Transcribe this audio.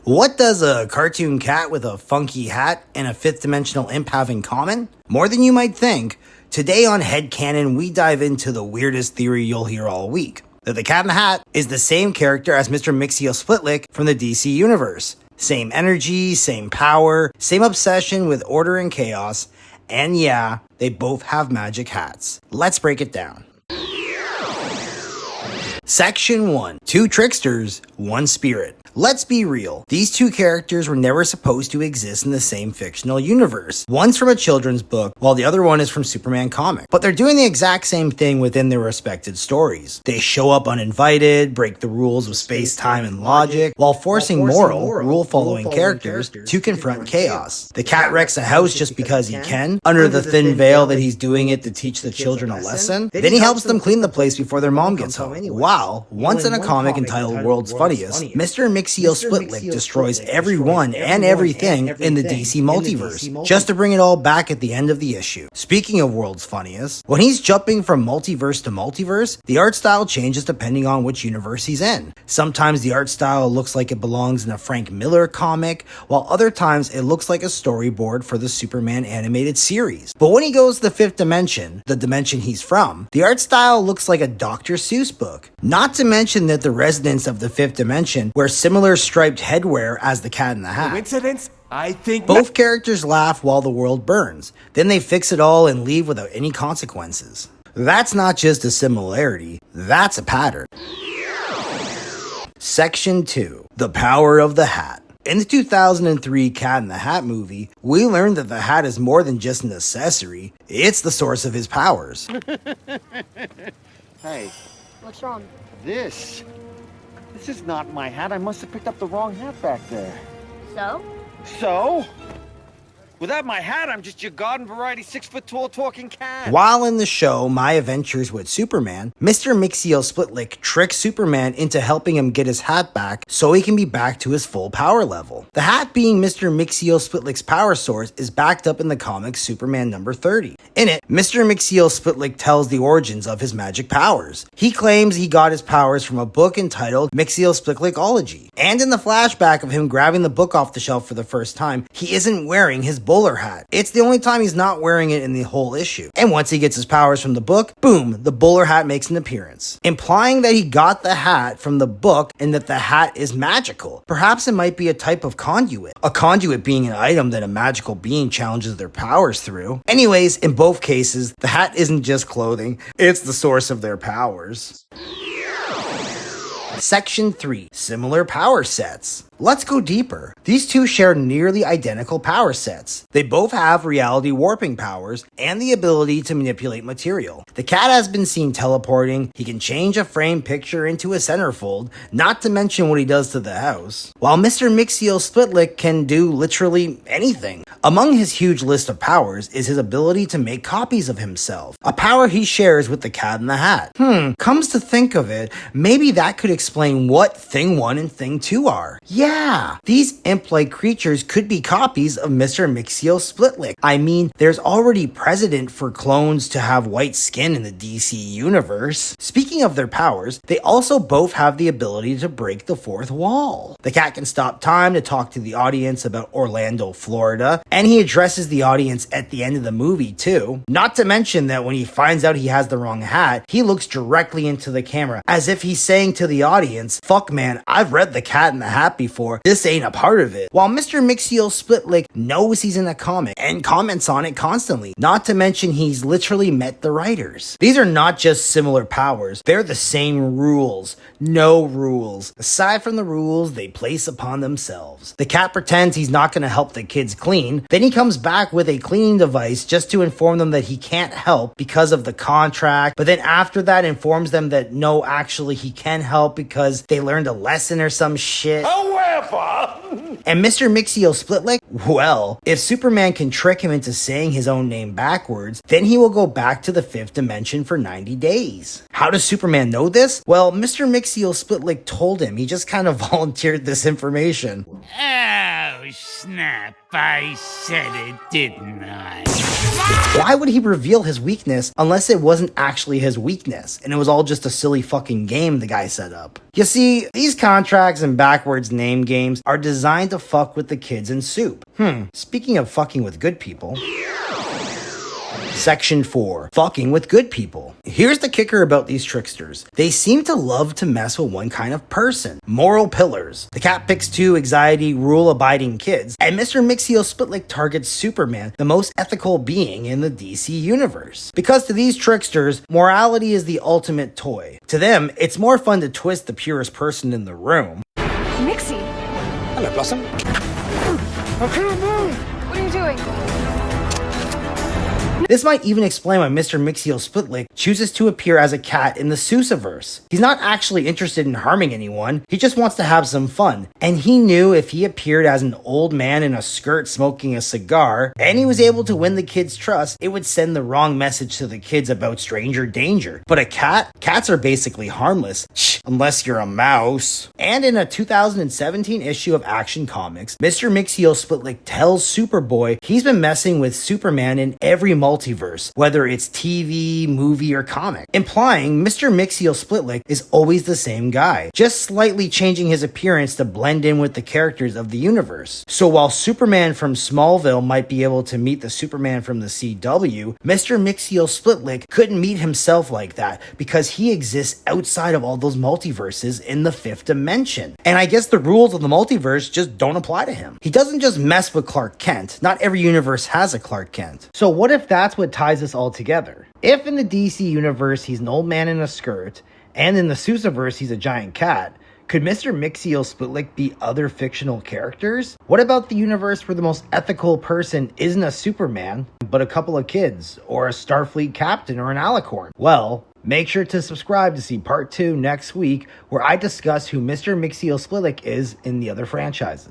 What does a cartoon cat with a funky hat and a fifth dimensional imp have in common? More than you might think. Today on Headcanon, we dive into the weirdest theory you'll hear all week. That the Cat in the Hat is the same character as Mr. Mxyztplk from the DC universe. Same energy, same power, same obsession with order and chaos, and yeah, they both have magic hats. Let's break it down. Section 1. Two tricksters, one spirit. Let's be real. These two characters were never supposed to exist in the same fictional universe. One's from a children's book, while the other one is from Superman comic. But they're doing the exact same thing within their respected stories. They show up uninvited, break the rules of space, time, and logic, while forcing moral, rule-following characters to confront chaos. The cat wrecks a house just because he can, under the thin veil that he's doing it to teach the children a lesson. Then he helps them clean the place before their mom gets home. Wow, once in a comic entitled World's Funniest, Mr. Mxyztplk destroys everyone and everything in the DC multiverse, just to bring it all back at the end of the issue. Speaking of World's Funniest, when he's jumping from multiverse to multiverse, the art style changes depending on which universe he's in. Sometimes the art style looks like it belongs in a Frank Miller comic, while other times it looks like a storyboard for the Superman animated series. But when he goes to the fifth dimension, the dimension he's from, the art style looks like a Dr. Seuss book. Not to mention that the residents of the fifth dimension wear similar striped headwear as the Cat in the Hat. Coincidence? I think both characters laugh while the world burns. Then they fix it all and leave without any consequences. That's not just a similarity, that's a pattern. Section 2. The Power of the Hat. In the 2003 Cat in the Hat movie, we learned that the hat is more than just an accessory, it's the source of his powers. Hey. What's wrong? This is not my hat. I must have picked up the wrong hat back there. So? So? Without my hat, I'm just your garden variety 6-foot-tall talking cat. While in the show My Adventures with Superman, Mr. Mxyztplk tricks Superman into helping him get his hat back so he can be back to his full power level. The hat, being Mr. Mxyztplk's power source, is backed up in the comic Superman number 30. In it, Mr. Mxyztplk tells the origins of his magic powers. He claims he got his powers from a book entitled Mxyztplkology. And in the flashback of him grabbing the book off the shelf for the first time, he isn't wearing his bowler hat. It's the only time he's not wearing it in the whole issue. And once he gets his powers from the book, boom, the bowler hat makes an appearance, implying that he got the hat from the book and that the hat is magical. Perhaps it might be a type of conduit. A conduit being an item that a magical being challenges their powers through. Anyways, in both cases, the hat isn't just clothing, it's the source of their powers. Section 3. Similar power sets. Let's go deeper. These two share nearly identical power sets. They both have reality warping powers and the ability to manipulate material. The cat has been seen teleporting, he can change a framed picture into a centerfold, not to mention what he does to the house. While Mr. Mxyztplk can do literally anything. Among his huge list of powers is his ability to make copies of himself, a power he shares with the Cat in the Hat. Comes to think of it, maybe that could explain what Thing 1 and Thing 2 are. Yeah, these imp-like creatures could be copies of Mr. Mxyztplk. I mean, there's already precedent for clones to have white skin in the DC universe. Speaking of their powers, they also both have the ability to break the fourth wall. The cat can stop time to talk to the audience about Orlando, Florida, and he addresses the audience at the end of the movie too. Not to mention that when he finds out he has the wrong hat, he looks directly into the camera as if he's saying to the audience, "Fuck man, I've read the Cat in the Hat before. This ain't a part of it." While Mr. Mxyztplk knows he's in a comic and comments on it constantly. Not to mention he's literally met the writers. These are not just similar powers, they're the same rules. No rules, aside from the rules they place upon themselves. The cat pretends he's not going to help the kids clean, then he comes back with a cleaning device just to inform them that he can't help because of the contract, but then after that informs them that no, actually he can help because they learned a lesson or some shit. And Mr. Mxyztplk, well, if Superman can trick him into saying his own name backwards, then he will go back to the fifth dimension for 90 days. How does Superman know this? Well, Mr. Mxyztplk told him. He just kind of volunteered this information. Oh, snap. I said it, didn't I? Why would he reveal his weakness unless it wasn't actually his weakness and it was all just a silly fucking game the guy set up? You see, these contracts and backwards name games are designed to fuck with the kids in Soup. Speaking of fucking with good people. Section 4. Fucking with good people. Here's the kicker about these tricksters. They seem to love to mess with one kind of person. Moral pillars. The cat picks 2 anxiety, rule-abiding kids, and Mr. Mxyztplk targets Superman, the most ethical being in the DC universe. Because to these tricksters, morality is the ultimate toy. To them, it's more fun to twist the purest person in the room. Mixie, Hello, Blossom. what are you doing? This might even explain why Mr. Mxyztplk chooses to appear as a cat in the Sousaverse. He's not actually interested in harming anyone, he just wants to have some fun. And he knew if he appeared as an old man in a skirt smoking a cigar, and he was able to win the kids' trust, it would send the wrong message to the kids about stranger danger. But a cat? Cats are basically harmless. Unless you're a mouse. And in a 2017 issue of Action Comics, Mr. Mxyztplk tells Superboy he's been messing with Superman in every multiverse, whether it's TV, movie, or comic, implying Mr. Mxyztplk is always the same guy, just slightly changing his appearance to blend in with the characters of the universe. So while Superman from Smallville might be able to meet the Superman from the CW, Mr. Mxyztplk couldn't meet himself like that because he exists outside of all those multiverses in the 5th dimension. And I guess the rules of the multiverse just don't apply to him. He doesn't just mess with Clark Kent. Not every universe has a Clark Kent. So what if that's what ties us all together? If in the DC universe he's an old man in a skirt, and in the Sousaverse he's a giant cat, could Mr. Mxyztplk be other fictional characters? What about the universe where the most ethical person isn't a Superman, but a couple of kids, or a Starfleet captain, or an alicorn? Well, make sure to subscribe to see part 2 next week, where I discuss who Mr. Mxyztplk is in the other franchises.